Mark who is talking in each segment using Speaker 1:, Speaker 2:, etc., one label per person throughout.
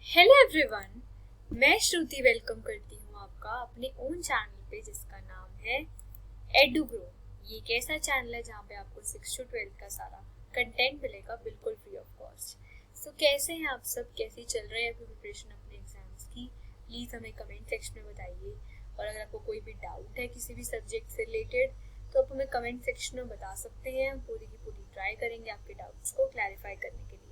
Speaker 1: Hello everyone, मैं श्रुति welcome करती हूँ आपका अपने ओन चैनल पे जिसका नाम है एडुग्रो। ये एक ऐसा चैनल है जहाँ पे आपको 6 to 12 का सारा कंटेंट मिलेगा बिल्कुल फ्री ऑफ कॉस्ट। सो कैसे हैं आप सब, कैसी चल रही है आपकी प्रिपरेशन अपने एग्जाम्स की? प्लीज़ हमें कमेंट सेक्शन में बताइए। और अगर आपको कोई भी डाउट है किसी भी सब्जेक्ट से रिलेटेड तो आप हमें कमेंट सेक्शन में बता सकते हैं। हम पूरी की पूरी ट्राई करेंगे आपके डाउट्स को क्लैरिफाई करने के लिए।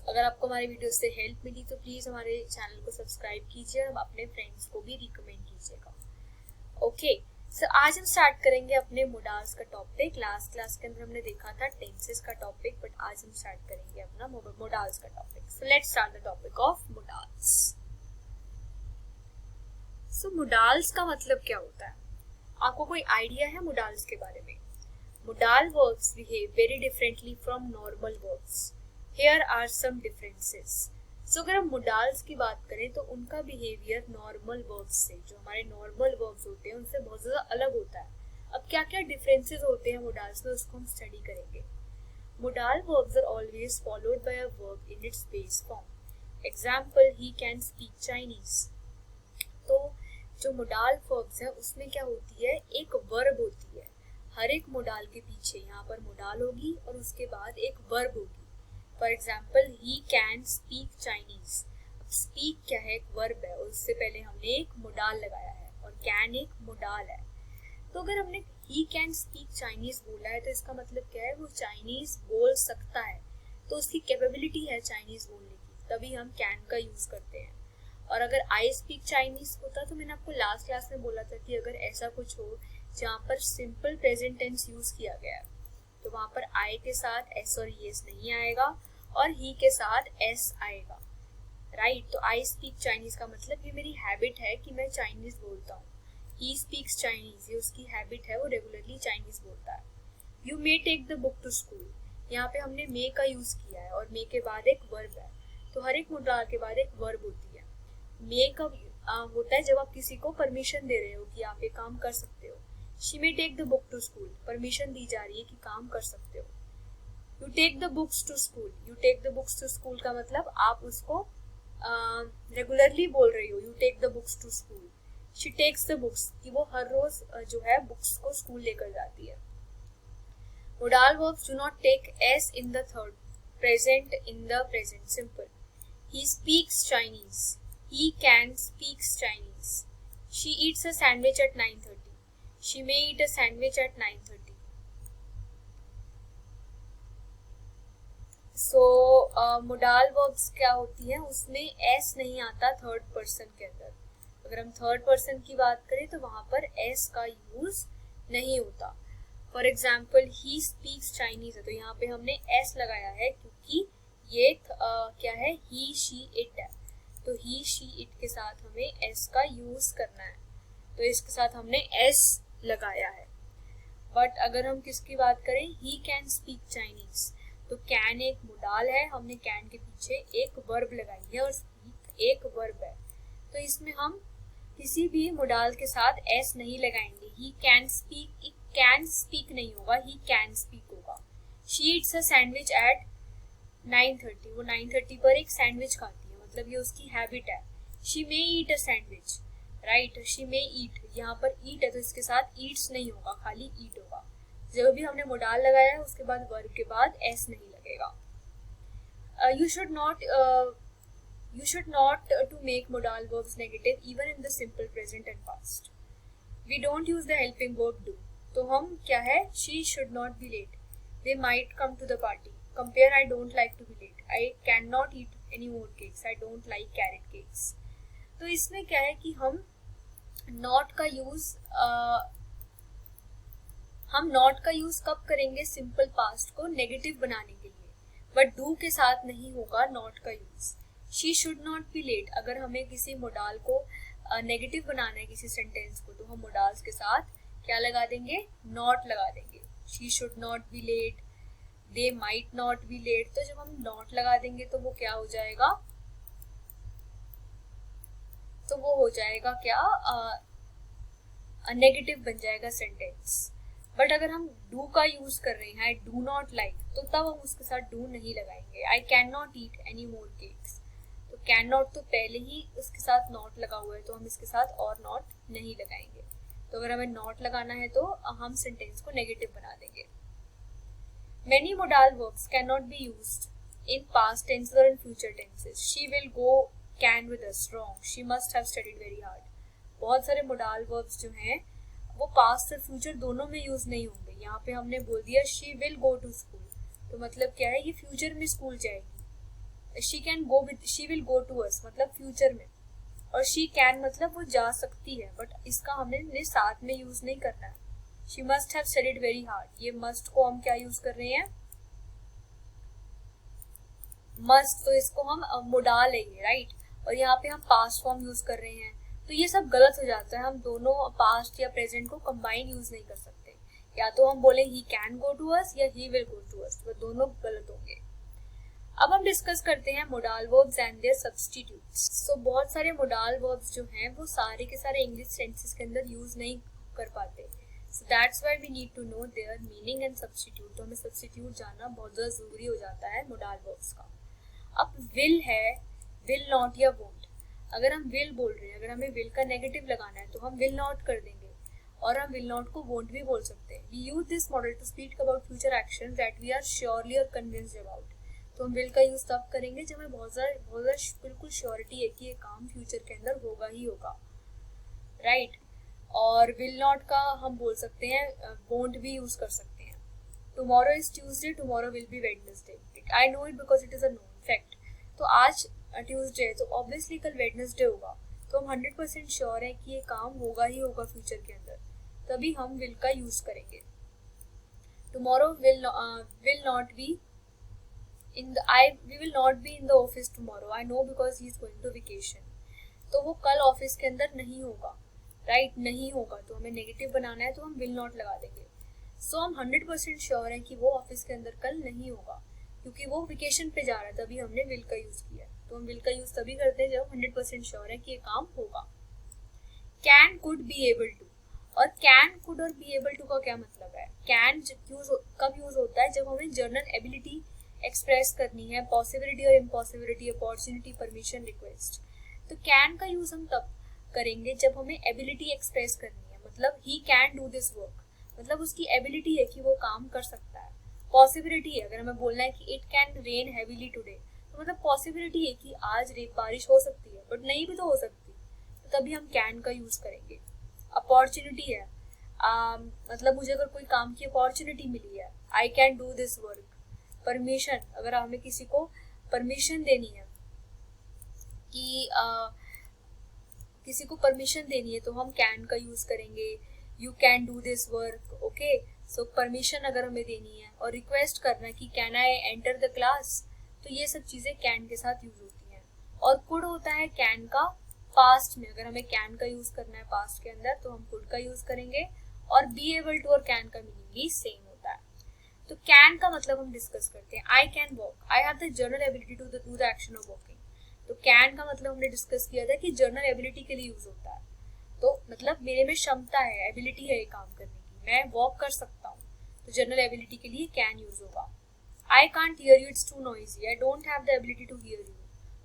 Speaker 1: अगर आपको हमारे वीडियो से हेल्प मिली तो प्लीज़ हमारे चैनल को सब्सक्राइब कीजिए और अपने फ्रेंड्स को भी रिकमेंड कीजिएगा। ओके, सो आज हम स्टार्ट करेंगे अपने मोडाल्स का टॉपिक। लास्ट क्लास के अंदर हमने देखा था टेंसेस का टॉपिक, बट आज हम स्टार्ट करेंगे अपना मोडाल्स का topic. So let's start the topic of modals. So modals का मतलब क्या होता है? आपको कोई आइडिया है मोडाल्स के बारे में? Modal verbs behave very differently from normal verbs. Here are some differences. So अगर हम मोडाल्स की बात करें तो उनका बिहेवियर नॉर्मल वर्ब्स से, जो हमारे नॉर्मल वर्ब्स होते हैं उनसे बहुत ज़्यादा अलग होता है। अब क्या क्या डिफरेंसेस होते हैं मोडाल्स में, उसको हम स्टडी करेंगे। Modal verbs are always followed by a verb in its base form. Example, he can speak Chinese. तो जो मोडाल वर्ब्स है उसमें क्या होती है, एक वर्ब होती है। हर एक मोडाल के पीछे यहाँ पर मोडाल होगी और उसके बाद एक वर्ब होगी। For example, he can speak Chinese. Speak क्या है, एक वर्ब है और उससे पहले हमने एक मोडाल लगाया है और कैन एक मोडाल है। तो अगर हमने ही कैन स्पीक चाइनीज बोला है तो इसका मतलब क्या है, वो चाइनीज बोल सकता है, तो उसकी कैपेबिलिटी है चाइनीज बोलने की, तभी हम कैन का यूज करते हैं। और अगर आई स्पीक चाइनीज होता तो मैंने आपको लास्ट क्लास में बोला था कि अगर ऐसा कुछ हो जहाँ पर सिंपल प्रेजेंट टेंस यूज किया गया है तो वहां पर आई के साथ एस और ईएस नहीं आएगा और ही के साथ एस आएगा, राइट। तो आई स्पीक चाइनीज का मतलब ये मेरी हैबिट है कि मैं चाइनीज बोलता हूँ। ही स्पीक्स चाइनीज, ये उसकी हैबिट है, वो रेगुलरली चाइनीज बोलता है। You may take the book to school, यहाँ पे हमने मे का यूज किया है और मे के बाद एक वर्ब है, तो हर एक मोडाल के बाद एक वर्ब होती है। मे का होता है जब आप किसी को परमिशन दे रहे हो कि आप ये काम कर सकते हो। She may take the book to school, permission दी जा रही है कि काम कर सकते हो। You take the books to school, you take the books to school का मतलब आप उसको रेगुलरली बोल रही हो, you take the books to school. She takes the books, कि वो हर रोज जो है बुक्स को स्कूल लेकर जाती है। Modal verbs do not take s in the third present in the present simple. He speaks Chinese, he can speaks Chinese. She eats a sandwich at 9:30. She may eat a sandwich at 9:30. So modal verbs क्या होती है, उसमें S नहीं आता third person के अंदर। अगर हम थर्ड पर्सन की बात करें तो वहां पर एस का यूज नहीं होता। For example, he speaks Chinese है तो यहाँ पे हमने एस लगाया है क्योंकि ये क्या है, ही शी इट है, तो ही शी इट के साथ हमें एस का यूज करना है, तो इसके साथ हमने एस लगाया है। बट अगर हम किसकी बात करें, ही कैन स्पीक चाइनीज, तो कैन एक मोडाल है, हमने कैन के पीछे एक वर्ब लगाई है और स्पीक एक वर्ब है, तो इसमें हम किसी भी मोडाल के साथ एस नहीं लगाएंगे। ही कैन स्पीक नहीं होगा, ही कैन स्पीक होगा। She eats a sandwich at 9:30, वो 9:30 पर एक सैंडविच खाती है, मतलब ये उसकी हैबिट है। She may eat a sandwich, right, she may eat, यहाँ पर ईट है तो इसके साथ ईट्स नहीं होगा, खाली ईट होगा। जब भी हमने मोडाल लगाया है उसके बाद वर्ब के बाद एस नहीं लगेगा। You should not to make modal verbs negative even in the simple present and past. We don't use the helping verb do, तो हम क्या है, she should not be late, they might come to the party. Compare, I don't like to be late, I cannot eat any more cakes, I don't like carrot cakes. तो इसमें क्या है कि हम नॉट का यूज कब करेंगे, simple past को नेगेटिव बनाने के लिए, बट डू के साथ नहीं होगा नॉट का use. She should not be late, अगर हमें किसी मोडाल को नेगेटिव बनाना है किसी सेंटेंस को तो हम मोडाल्स के साथ क्या लगा देंगे, नॉट लगा देंगे। She should not be late, they might not be late, तो जब हम नॉट लगा देंगे तो वो क्या हो जाएगा, तो वो हो जाएगा क्या, नेगेटिव बन जाएगा सेंटेंस। बट अगर हम डू का यूज कर रहे हैं, आई डू नॉट लाइक, तो तब हम उसके साथ डू नहीं लगाएंगे। I can not eat any more cakes, तो कैन नॉट तो पहले ही उसके साथ नॉट लगा हुआ है, तो हम इसके साथ और नॉट नहीं लगाएंगे। तो अगर हमें नॉट लगाना है तो हम सेंटेंस को नेगेटिव बना देंगे। Many modal verbs cannot be used in past tense or in future tenses. She will go can with us. Wrong. She must have studied very hard. बहुत सारे modal verbs जो हैं वो past और future दोनों में यूज नहीं होंगे। यहाँ पे हमने बोल दिया she will go to school, तो मतलब क्या है, ये future में स्कूल जाएगी। she will go to us मतलब future में, और she can मतलब वो जा सकती है, बट इसका हमने साथ में यूज नहीं करना है। She must have studied very hard, ये must को हम क्या यूज कर रहे हैं, must, तो इसको हम मोडाल है ये, राइट। और यहाँ पे हम पास्ट फॉर्म यूज कर रहे हैं, तो ये सब गलत हो जाता है। हम दोनों पास्ट या प्रेजेंट को कंबाइन यूज नहीं कर सकते। या तो हम बोले he can go to us या he will go to us, तो दोनों गलत होंगे। अब हम डिस्कस करते हैं modal verbs and their substitutes. So बहुत सारे मोडाल वर्ब्स जो हैं वो सारे के सारे इंग्लिश सेंटेंसेस के अंदर यूज नहीं कर पाते। So that's why we need to know their meaning and substitute। तो हमें सब्स्टिट्यूट जानना बहुत ज़्यादा ज़रूरी हो जाता है मोडाल वर्ब्स का। अब will है, will not या won't। अगर हम will बोल रहे हैं, अगर हमें will का नेगेटिव लगाना है तो हम will not कर देंगे, और हम will not को won't भी बोल सकते हैं। We use this model to speak about future actions that we are surely or convinced about। तो हम will का यूज तब करेंगे जब हमें बहुत ज़्यादा बिल्कुल श्योरिटी है कि ये काम फ्यूचर के अंदर होगा ही होगा, राइट। और विल नॉट का हम बोल सकते हैं वोंट भी यूज कर सकते हैं। Tomorrow is Tuesday, tomorrow will be Wednesday. I know it because it is a known fact. तो आज ट्यूसडे है तो ऑब्वियसली कल वेडनेसडे होगा, तो हम 100% श्योर है कि ये काम होगा ही होगा फ्यूचर के अंदर, तभी हम विल का यूज करेंगे। Tomorrow will not be in the we will not be in the office tomorrow, I know because he is going to vacation. तो वो कल ऑफिस के अंदर नहीं होगा, राइट, नहीं होगा, तो हमें नेगेटिव बनाना है तो हम विल नॉट लगा देंगे। सो हम 100% श्योर है कि वो ऑफिस के अंदर कल नहीं होगा, क्योंकि वो वेकेशन पे जा रहा है, तभी हमने विल का यूज किया। तो हम विल का यूज तभी करते हैं जब हम 100% श्योर है कि ये काम होगा। Can, could, be able to. और कैन, कुड और बी एबल टू का क्या मतलब है? कैन कब यूज होता है? जब हमें जनरल एबिलिटी एक्सप्रेस करनी है, पॉसिबिलिटी और इम्पॉसिबिलिटी, अपॉर्चुनिटी, परमिशन, रिक्वेस्ट। तो कैन का यूज हम तब करेंगे जब हमें एबिलिटी एक्सप्रेस करनी है, मतलब he can do this work, मतलब उसकी एबिलिटी है कि वो काम कर सकता है। पॉसिबिलिटी है, अगर हमें बोलना है कि it can rain heavily today, तो मतलब पॉसिबिलिटी है कि आज बारिश हो सकती है, बट नहीं भी तो हो सकती, तो तभी हम कैन का यूज करेंगे। अपॉर्चुनिटी है, मतलब मुझे अगर कोई काम की अपॉर्चुनिटी मिली है, I can do this work. Permission, अगर हमें किसी को परमिशन देनी है कि किसी को परमिशन देनी है तो हम कैन का यूज करेंगे। You can do this work, okay. So permission अगर हमें देनी है, और रिक्वेस्ट करना है कि can I enter the class, तो ये सब चीजें कैन के साथ यूज होती हैं। और कुड होता है कैन का पास्ट में, अगर हमें कैन का यूज करना है पास्ट के अंदर तो हम कुड का यूज करेंगे। और बी एबल टू और कैन का मीनिंग भी सेम होता है। तो कैन का मतलब हम डिस्कस करते हैं। I can walk, I have the general ability to do the action of walking. तो कैन का मतलब हमने डिस्कस किया था कि जनरल एबिलिटी के लिए यूज होता है, तो मतलब मेरे में क्षमता है, एबिलिटी है ये काम करने की, मैं वॉक कर सकता हूँ, तो जनरल एबिलिटी के लिए कैन यूज होगा। I can't hear you, it's too noisy, I don't have the ability to hear you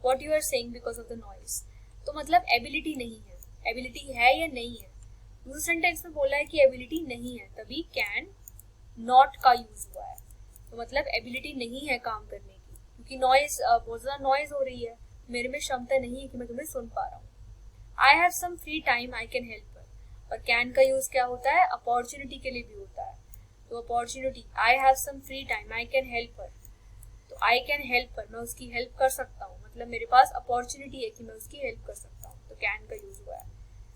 Speaker 1: what you are saying because of the noise. तो मतलब एबिलिटी नहीं है, एबिलिटी है या नहीं है। दूसरे सेंटेंस में बोला है कि एबिलिटी नहीं है, तभी कैन नॉट का यूज हुआ है। तो मतलब एबिलिटी नहीं है काम करने की, क्योंकि नॉइज बहुत ज्यादा नॉइज हो रही है, मेरे में क्षमता नहीं है कि मैं तुम्हें सुन पा रहा हूँ। I have some free time, I can help her. और कैन का यूज क्या होता है? अपॉर्चुनिटी के लिए भी होता है। तो opportunity, I have some free time, I can help her. तो आई कैन हेल्प हर, मैं उसकी हेल्प कर सकता हूँ, मतलब मेरे पास अपॉर्चुनिटी है कि मैं उसकी हेल्प कर सकता हूँ, तो कैन का यूज हुआ है।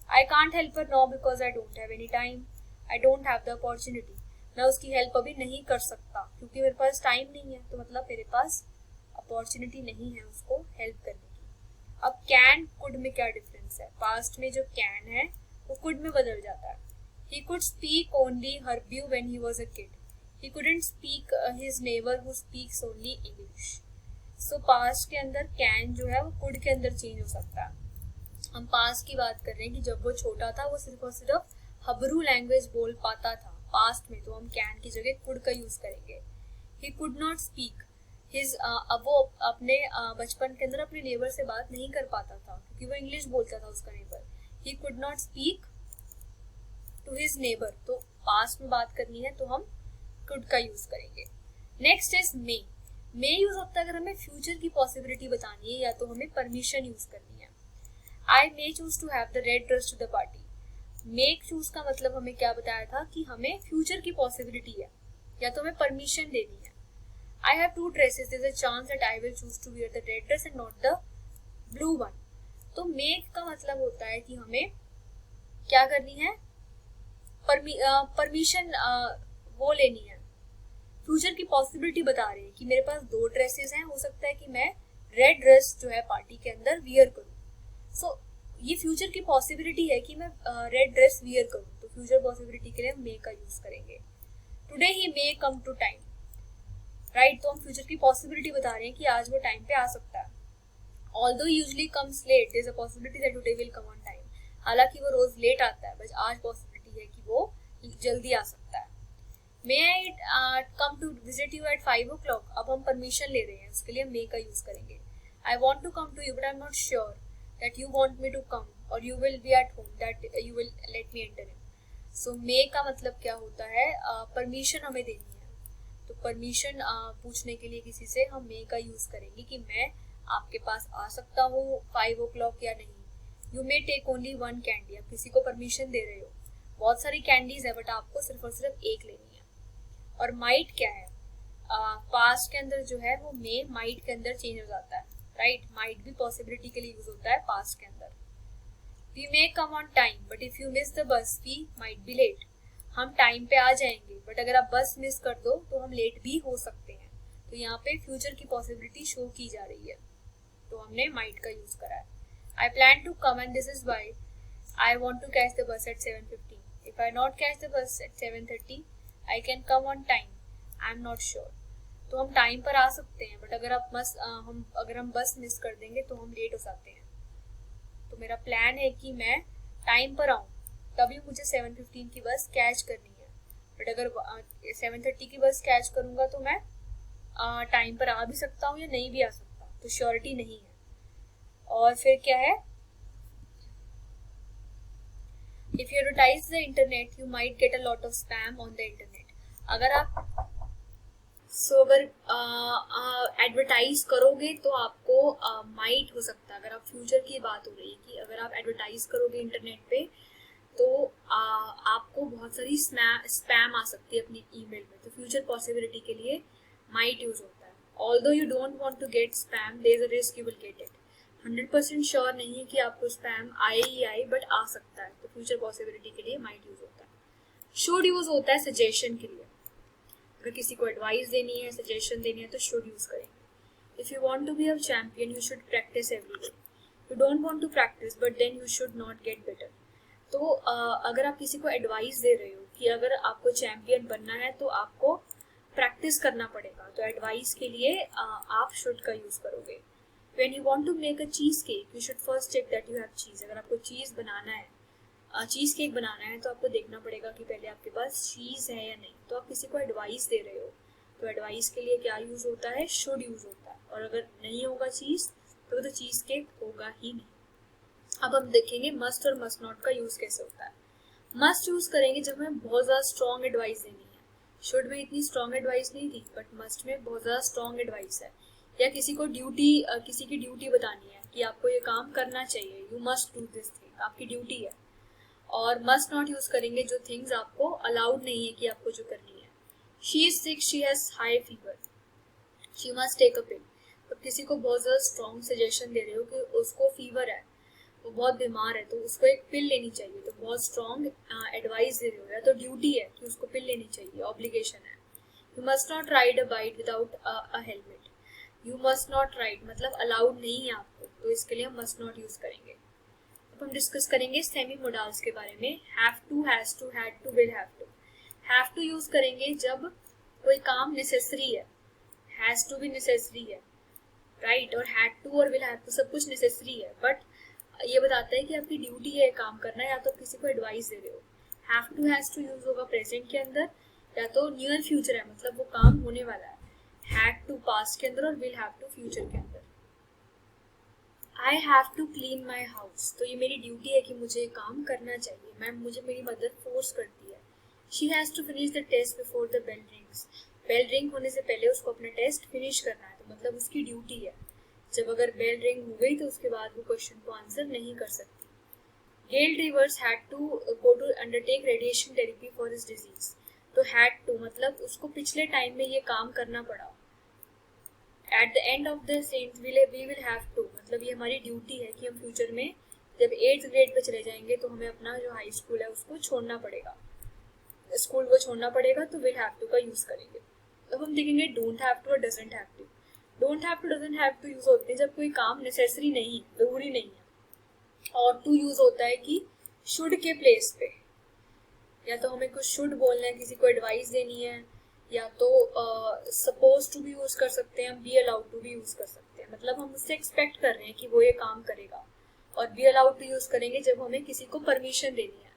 Speaker 1: I can't help her now because I don't have any time, I don't have the opportunity. मैं उसकी हेल्प अभी नहीं कर सकता क्योंकि मेरे पास टाइम नहीं है, तो मतलब मेरे पास अपॉर्चुनिटी नहीं है उसको हेल्प करने की। अब कैन कुड में क्या डिफरेंस है? पास्ट में जो कैन है वो कुड में बदल जाता है। He could speak only Herview when he was a kid. He couldn't speak his neighbor who speaks only English. So past के अंदर can जो है वो could के अंदर चेंज हो सकता है। हम past की बात कर रहे हैं कि जब वो छोटा था वो सिर्फ और सिर्फ हबरू लैंग्वेज बोल पाता था पास्ट में, तो हम can की जगह could का यूज करेंगे। He could not speak, his अब वो अपने बचपन के अंदर अपने नेबर से बात नहीं कर पाता था क्योंकि वो इंग्लिश बोलता था उसका neighbour. He could not speak to his neighbour. तो पास्ट में बात करनी है तो हम कुड का यूज करेंगे. Next is may. May use होता है अगर हमें फ्यूचर की पॉसिबिलिटी बतानी है या तो हमें परमिशन यूज करनी है. I may choose to have the red dress to the party. May choose का मतलब हमें क्या बताया था कि हमें फ्यूचर की पॉसिबिलिटी है या तो हमें परमिशन देनी है. I have two dresses. There's a chance that I will choose to wear the red dress and not the blue one. तो make का मतलब होता है कि हमें क्या करनी है, परमिशन वो लेनी है. फ्यूचर की पॉसिबिलिटी बता रहे हैं कि मेरे पास 2 ड्रेसेस हैं, हो सकता है कि मैं रेड ड्रेस जो है पार्टी के अंदर वियर करूँ. सो ये फ्यूचर की पॉसिबिलिटी है कि मैं रेड ड्रेस वियर करूँ. तो फ्यूचर पॉसिबिलिटी के लिए हम मे का यूज करेंगे. Today he may come to time. Right, तो हम फ्यूचर की पॉसिबिलिटी बता रहे हैं कि आज वो टाइम पे आ सकता है. Although usually comes late, there is a possibility that today will come on time. हालांकि वो रोज लेट आता है, बस आज पॉसिबिलिटी है कि वो जल्दी आ सकता है. May I come to visit you at 5 o'clock. अब हम परमिशन ले रहे हैं, उसके लिए मे का यूज करेंगे. I want to come to you but I am not sure that you want me to come और you will be at home that you will let me enter in. So may का मतलब क्या होता है, permission हमें देनी है. तो परमिशन पूछने के लिए किसी से हम मे का यूज करेंगे कि मैं आपके पास आ सकता हूँ 5 o'clock या नहीं. You may take only 1 candy. आप किसी को परमिशन दे रहे हो, बहुत सारी कैंडीज है बट आपको सिर्फ और सिर्फ एक लेनी है. और माइट क्या है, पास्ट के अंदर जो है वो मे माइट के अंदर चेंज हो जाता है. राइट, माइट भी पॉसिबिलिटी के लिए यूज होता है पास्ट के अंदर. We may come on time but if you miss the bus we might be late. हम टाइम पे आ जाएंगे बट अगर आप बस मिस कर दो तो हम लेट भी हो सकते हैं. तो यहाँ पे फ्यूचर की पॉसिबिलिटी शो की जा रही है, तो हमने माइट का यूज करा है. I plan to come and this is why I want to catch the bus at 7:15. If I not catch the bus at 7:30 I can come on time. I am not sure. तो हम time पर आ सकते हैं but अगर हम बस miss कर देंगे तो हम लेट हो जाते हैं. तो मेरा प्लान है कि मैं टाइम पर आऊँ, तभी मुझे 7:15 की बस कैच करनी है. बट अगर 7:30 की बस कैच करूंगा तो मैं टाइम पर आ भी सकता हूँ या नहीं भी आ सकता. तो श्योरिटी नहीं है. और फिर क्या है, if you advertise the internet you might get a lot of spam on the internet. अगर एडवर्टाइज करोगे तो आपको माइट हो सकता है. अगर आप फ्यूचर की बात हो रही है कि अगर आप एडवर्टाइज करोगे इंटरनेट पे तो आपको बहुत सारी स्पैम आ सकती है अपनी ईमेल में. तो फ्यूचर पॉसिबिलिटी के लिए माइट यूज होता है. Although you don't want to get spam there is a risk you will get it. 100% sure नहीं है कि आपको स्पैम आए ही आए बट आ सकता है. तो फ्यूचर पॉसिबिलिटी के लिए माइट यूज होता है. शुड यूज होता है सजेशन के लिए. अगर किसी को एडवाइस देनी है, सजेशन देनी है तो शुड यूज करेंगे. If you want to be a champion you should practise every day. You don't want to practise but then you should not get better. तो अगर आप किसी को एडवाइस दे रहे हो कि अगर आपको चैंपियन बनना है तो आपको प्रैक्टिस करना पड़ेगा, तो एडवाइस के लिए आप शुड का यूज करोगे. When you want to make a cheese cake you should first check that you have cheese. अगर आपको चीज बनाना है, चीज केक बनाना है तो आपको देखना पड़ेगा कि पहले आपके पास चीज है या नहीं. तो आप किसी को एडवाइस दे रहे हो तो एडवाइस के लिए क्या यूज होता है, शुड यूज होता है. और अगर नहीं होगा चीज तो चीज केक होगा ही नहीं. अब हम देखेंगे मस्ट और मस्ट नॉट का यूज कैसे होता है. मस्ट यूज करेंगे जब हमें बहुत ज्यादा स्ट्रॉन्ग एडवाइस देनी है. शुड में इतनी स्ट्रॉन्ग एडवाइस नहीं थी बट मस्ट में बहुत ज्यादा स्ट्रॉन्ग एडवाइस है. या किसी की ड्यूटी बतानी है कि आपको ये काम करना चाहिए, you must do this thing, आपकी ड्यूटी है. और मस्ट नॉट यूज करेंगे जो थिंग्स आपको अलाउड नहीं है कि आपको जो करनी है. She is sick, she has high fever, she must take a pill. तो किसी को बहुत ज्यादा स्ट्रॉन्ग सजेशन दे रहे हो कि उसको फीवर है, वो बहुत बीमार है तो उसको एक पिल लेनी चाहिए. तो बहुत स्ट्रॉन्ग एडवाइस दे रहे हो, या तो ड्यूटी है कि उसको पिल लेनी चाहिए, ऑब्लिगेशन है. You must not ride a bike without a helmet. You must not ride मतलब अलाउड नहीं है आपको, तो इसके लिए हम मस्ट नॉट यूज करेंगे. अब हम डिस्कस करेंगे सेमी मोडाल्स के बारे में. Have to, has to, had to, will have to. Have to use करेंगे जब कोई काम नेसेसरी है. हैज टू भी नेसेसरी है, राइट. और हैड टू और विल हैव टू सब कुछ नेसेसरी है बट ये बताता है कि आपकी ड्यूटी है काम करना, या तो किसी को एडवाइस दे रहे हो. Have to has to use होगा प्रेजेंट के अंदर, या तो नियर फ्यूचर है मतलब वो काम होने वाला है. हैड टू पास्ट के अंदर और विल हैव टू फ्यूचर के अंदर। I have to clean my house, तो ये मेरी ड्यूटी है कि मुझे काम करना चाहिए। मैम मुझे मेरी मदर फोर्स करती है। She has to finish the test before the bell rings, bell ring होने से पहले उसको अपना टेस्ट फिनिश करना है, तो मतलब उसकी ड्यूटी है। जब अगर बेल रिंग हो गई तो उसके बाद वो क्वेश्चन को आंसर नहीं कर सकती। Gail rivers had to go to undertake radiation therapy for his disease, तो हैड टू मतलब उसको पिछले टाइम में ये काम करना पड़ा। At the end of the cent we will have to, मतलब ये हमारी ड्यूटी है कि हम फ्यूचर में जब 8th ग्रेड पे चले जाएंगे तो हमें अपना जो हाई स्कूल है उसको छोड़ना पड़ेगा, स्कूल को छोड़ना पड़ेगा, तो विल हैव टू का यूज करेंगे। अब हम देखेंगे डोंट हैव टू और doesn't have to. Don't have to doesn't have to use होते हैं जब कोई काम नेसेसरी नहीं, जरूरी नहीं है, और टू यूज होता है कि शुड के प्लेस पे, या तो हमें कुछ शुड बोलना है, किसी को एडवाइस देनी है, या तो सपोज टू भी यूज कर सकते हैं, हम बी अलाउड टू भी यूज कर सकते हैं, मतलब हम उससे एक्सपेक्ट कर रहे हैं कि वो ये काम करेगा। और बी अलाउड टू यूज करेंगे जब हमें किसी को परमिशन देनी है।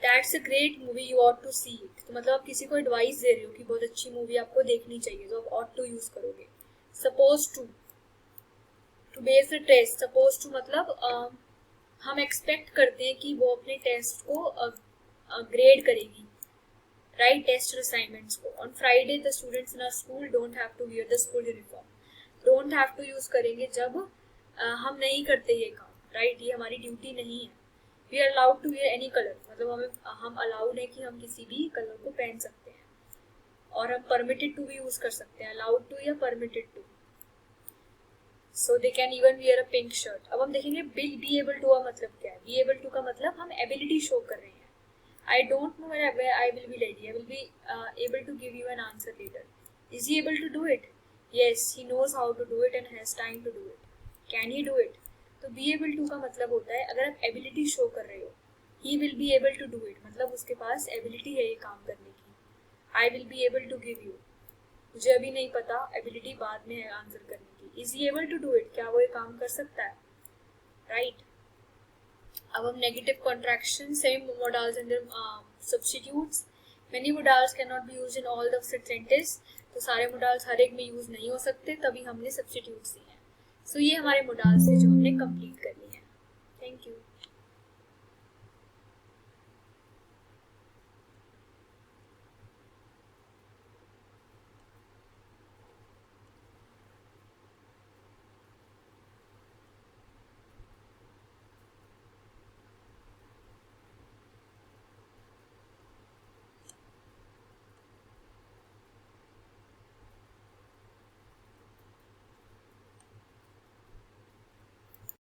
Speaker 1: That's a great movie you ought to see it, तो मतलब आप किसी को एडवाइस दे रहे हो कि बहुत अच्छी मूवी आपको देखनी चाहिए, तो आप ऑट टू यूज करोगे। Supposed to base the test, supposed to मतलब हम एक्सपेक्ट करते हैं कि वो अपने टेस्ट को ग्रेड करेगी, राइट, टेस्ट और असाइनमेंट्स को। On Friday the students in our school don't have to wear the school uniform, don't have to use करेंगे जब हम नहीं करते ये काम, राइट, ये हमारी ड्यूटी नहीं है। We are allowed to wear any colour, मतलब हम अलाउड है कि हम किसी भी कलर को पहन सकते हैं। और हम परमिटेड टू भी यूज कर सकते हैं, अलाउड टू या permitted to. So they can even wear a pink shirt. अब हम देखेंगे बी एबल टू का मतलब क्या है। बी एबल टू का मतलब हम एबिलिटी शो कर रहे हैं। I don't know where I will be ready. I will be able to give you an answer later. Is he able to do it? Yes, he knows how to do it and has time to do it. Can he do it? तो be able to का मतलब होता है अगर आप ability show कर रहे हो, he will be able to do it, मतलब उसके पास ability है ये काम करने की। I will be able to give you, मुझे अभी नहीं पता, ability बाद में है आंसर करने की। Is he able to do it? क्या वो ये काम कर सकता है, राइट। अब हम negative contraction, same modals and substitutes. Many modals can not be used in all the sentence, तो सारे मोडाल्स हर एक में यूज नहीं हो सकते, तभी हमने सब्स्टिट्यूट्स दिए हैं। सो ये हमारे मोडाल्स थे जो हमने कंप्लीट कर लिए हैं। Thank you.